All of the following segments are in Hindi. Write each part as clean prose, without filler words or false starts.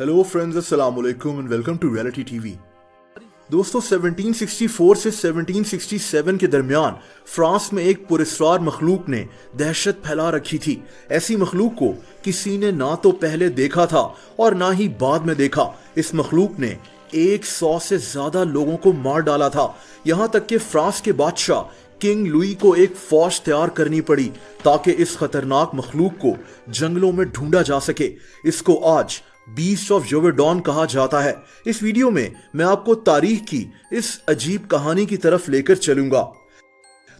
हेलो फ्रेंड्स, अस्सलाम वालेकुम and welcome to reality TV. दोस्तों, 1764 से 1767 के दरमियान फ्रांस में एक पुरस्कार मखलूक ने दहशत फैला रखी थी। ऐसी मखलूक को किसी ने ना तो पहले देखा था और ना ही बाद में देखा। इस मखलूक ने 100 से ज्यादा लोगों को मार डाला था। यहाँ तक कि फ्रांस के बादशाह किंग लुई को एक फौज तैयार करनी पड़ी ताकि इस खतरनाक मखलूक को जंगलों में ढूंढा जा सके। इसको आज बीस्ट ऑफ जोवेडॉन कहा जाता है। इस वीडियो में मैं आपको तारीख की इस अजीब कहानी की तरफ लेकर चलूंगा।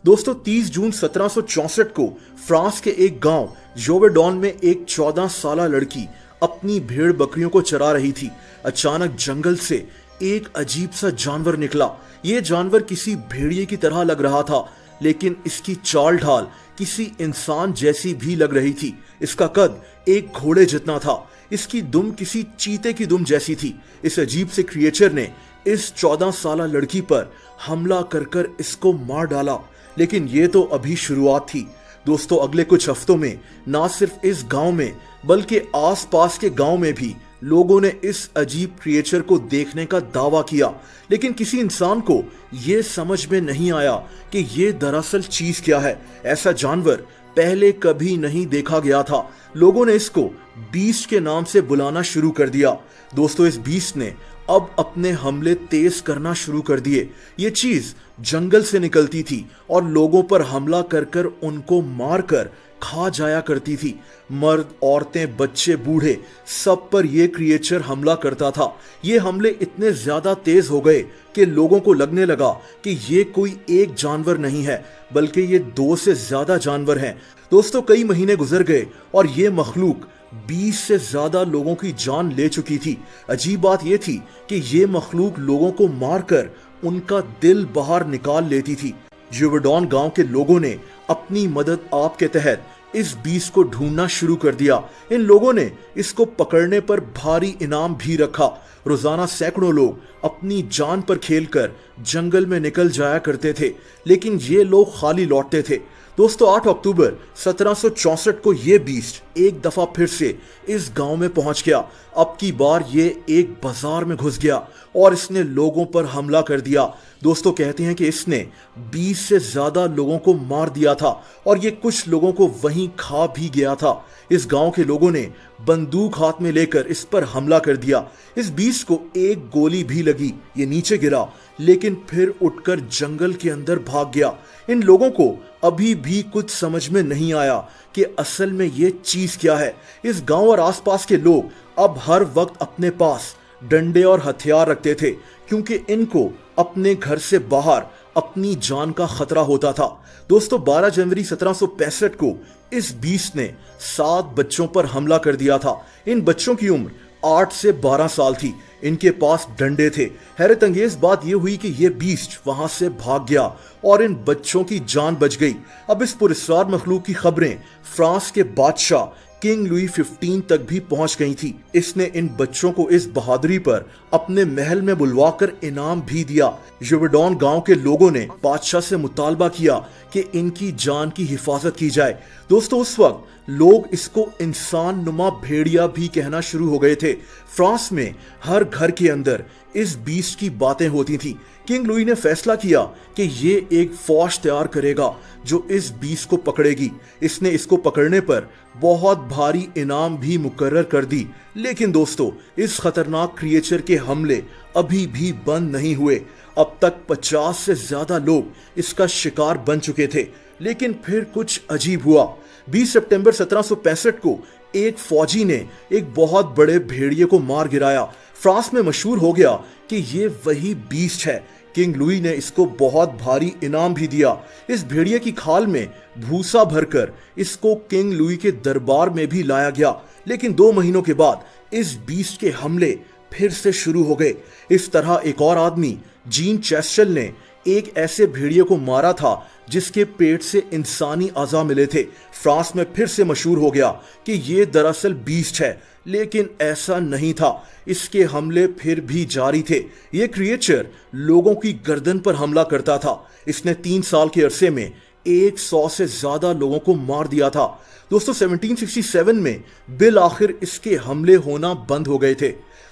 दोस्तों, 30 जून 1764 को फ्रांस के एक गांव जोवेडॉन में एक 14 साल लड़की अपनी भेड़ बकरियों को चरा रही थी। अचानक जंगल से एक अजीब सा जानवर निकला। यह जानवर किसी भेड़िए की तरह लग रहा था, लेकिन इसकी चाल ढाल किसी इंसान जैसी भी लग रही थी। इसका कद एक घोड़े जितना था। इसकी दुम किसी चीते की दुम जैसी थी। इस अजीब से क्रिएचर ने इस 14 साल लड़की पर हमला कर इसको मार डाला। लेकिन यह तो अभी शुरुआत थी। दोस्तों, अगले कुछ हफ्तों में ना सिर्फ इस गांव में बल्कि आसपास के गांव में भी लोगों ने इस अजीब क्रिएचर को देखने का दावा किया। लेकिन किसी इंसान को यह समझ में नहीं आया कि यह दरअसल चीज क्या है। ऐसा जानवर पहले कभी नहीं देखा गया था। लोगों ने इसको बीस्ट के नाम से बुलाना शुरू कर दिया। दोस्तों, इस बीस्ट ने अब अपने हमले तेज करना शुरू कर दिए। ये चीज जंगल से निकलती थी और लोगों पर हमला कर उनको मारकर खा जाया करती थी। मर्द, औरतें, बच्चे, बूढ़े, सब पर यह क्रिएचर हमला करता था। ये हमले इतने ज्यादा तेज हो गए कि लोगों को लगने लगा कि ये कोई एक जानवर नहीं है बल्कि ये 2 से ज्यादा जानवर हैं। दोस्तों, कई महीने गुजर गए और ये मखलूक 20 से ज्यादा लोगों की जान ले चुकी थी। अजीब बात यह थी कि ये मखलूक लोगों को मारकर उनका दिल बाहर निकाल लेती थी। जोवेडॉन गांव के लोगों ने अपनी मदद आप के तहत इस बीस्ट को ढूंढना शुरू कर दिया। इन लोगों ने इसको पकड़ने पर भारी इनाम भी रखा। रोजाना सैकड़ों लोग अपनी जान पर खेलकर जंगल में निकल जाया करते थे, लेकिन ये लोग खाली लौटते थे। दोस्तों, 8 अक्टूबर 1764 को यह बीस्ट एक दफा फिर से इस गांव में पहुंच गया। अब की बार ये एक बाजार में घुस गया और इसने लोगों पर हमला कर दिया। दोस्तों, कहते हैं कि इसने 20 से ज्यादा लोगों को मार दिया था और ये कुछ लोगों को वहीं खा भी गया था। इस गांव के लोगों ने बंदूक हाथ में लेकर इस पर हमला कर दिया। इस बीस्ट को एक गोली भी लगी। ये नीचे गिरा लेकिन फिर उठकर जंगल के अंदर भाग गया। इन लोगों को अभी भी कुछ समझ में नहीं आया कि असल में ये चीज क्या है। इस गांव और आसपास के लोग अब हर वक्त अपने पास डंडे और हथियार रखते थे, क्योंकि इनको अपने घर से बाहर अपनी जान का खतरा होता था। दोस्तों, 12 जनवरी 1765 को इस बीस्ट ने 7 बच्चों पर हमला कर दिया था। इन बच्चों की उम्र 8 से 12 साल थी। इनके पास डंडे थे। हैरत अंगेज बात यह हुई कि यह बीस्ट वहां से भाग गया और इन बच्चों की जान बच गई। अब इस पुरस्कार मखलूक की खबरें फ्रांस के बादशाह किंग लुई 15 तक भी पहुंच गई थी। इसने इन बच्चों को इस बहादुरी पर अपने महल में बुलवाकर इनाम भी दिया। जोवेडॉन गांव के लोगों ने बादशाह से मुतालबा किया कि इनकी जान की हिफाजत की जाए। दोस्तों, उस वक्त लोग इसको इंसान नुमा भेड़िया भी कहना शुरू हो गए थे। फ्रांस में हर घर के अंदर इस बीस्ट की बातें होती थी। किंग लुई ने फैसला किया कि ये एक फौज तैयार करेगा जो इस बीस्ट को पकड़ेगी। इसने इसको पकड़ने पर बहुत भारी इनाम भी मुकर्रर कर दी। लेकिन दोस्तों, इस खतरनाक क्रिएचर के हमले अभी भी बंद नहीं हुए। अब तक 50 से ज्यादा लोग इसका शिकार बन चुके थे। लेकिन फिर कुछ अजीब हुआ। 20 सितंबर 1765 को एक फौजी ने एक बहुत बड़े भेड़िए को मार गिराया। फ्रांस में मशहूर हो गया कि ये वही बीस्ट है। किंग लुई ने इसको बहुत भारी इनाम भी दिया। इस भेड़िए की खाल में भूसा भरकर इसको किंग लुई के दरबार में भी लाया गया। लेकिन 2 महीनों के बाद इस बीस्ट के हमले फिर से शुरू हो गए। इस तरह एक और आदमी जीन चैस्टल ने एक ऐसे भेड़िए को मारा था जिसके पेट से इंसानी अज़ा मिले थे। फ्रांस में फिर से मशहूर हो गया कि ये दरअसल बीस्ट है, लेकिन ऐसा नहीं था। इसके हमले फिर भी जारी थे। ये क्रिएचर लोगों की गर्दन पर हमला करता था। इसने 3 साल के अरसे में 100 से ज्यादा लोगों को मार दिया था। दोस्तों 1767 में बिल आखिर इसके हमले होना बंद हो गए थे।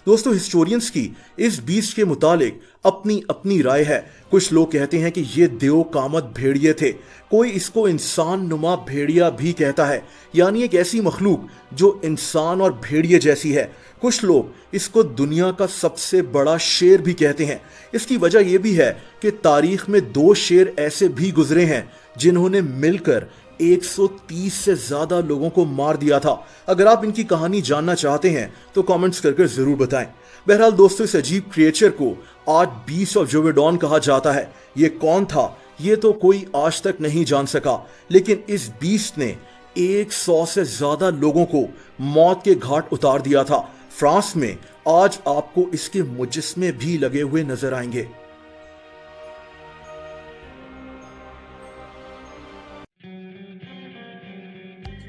दोस्तों हिस्टोरियंस की इस बीस्ट के मुतालिक अपनी अपनी राय है। कुछ लोग कहते हैं कि ये देव कामत भेड़िए थे, कोई इसको इंसान नुमा भेड़िया भी कहता है, यानी एक ऐसी मखलूक जो इंसान और भेड़िए जैसी है। कुछ लोग इसको दुनिया का सबसे बड़ा शेर भी कहते हैं। इसकी वजह यह भी है कि तारीख में 2 शेर ऐसे भी गुजरे हैं जिन्होंने मिलकर 130 से ज्यादा लोगों को मार दिया था। अगर आप इनकी कहानी जानना चाहते हैं तो कमेंट्स करके जरूर बताएं। बहरहाल दोस्तों, इस अजीब क्रिएचर को आज बीस्ट ऑफ जोवेडॉन कहा जाता है। ये कौन था ये तो कोई आज तक नहीं जान सका, लेकिन इस बीस्ट ने 100 से ज्यादा लोगों को मौत के घाट उतार दिया था। फ्रांस में आज आपको इसके मुजस्मे भी लगे हुए नजर आएंगे।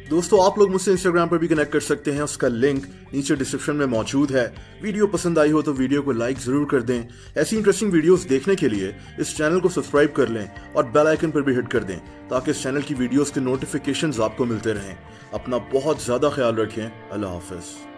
दोस्तों आप लोग मुझसे इंस्टाग्राम पर भी कनेक्ट कर सकते हैं, उसका लिंक नीचे डिस्क्रिप्शन में मौजूद है। वीडियो पसंद आई हो तो वीडियो को लाइक जरूर कर दें। ऐसी इंटरेस्टिंग वीडियोस देखने के लिए इस चैनल को सब्सक्राइब कर लें और बेल आइकन पर भी हिट कर दें ताकि इस चैनल की वीडियोस के नोटिफिकेशंस आपको मिलते रहें। अपना बहुत ज्यादा ख्याल रखें। अल्लाह हाफिज।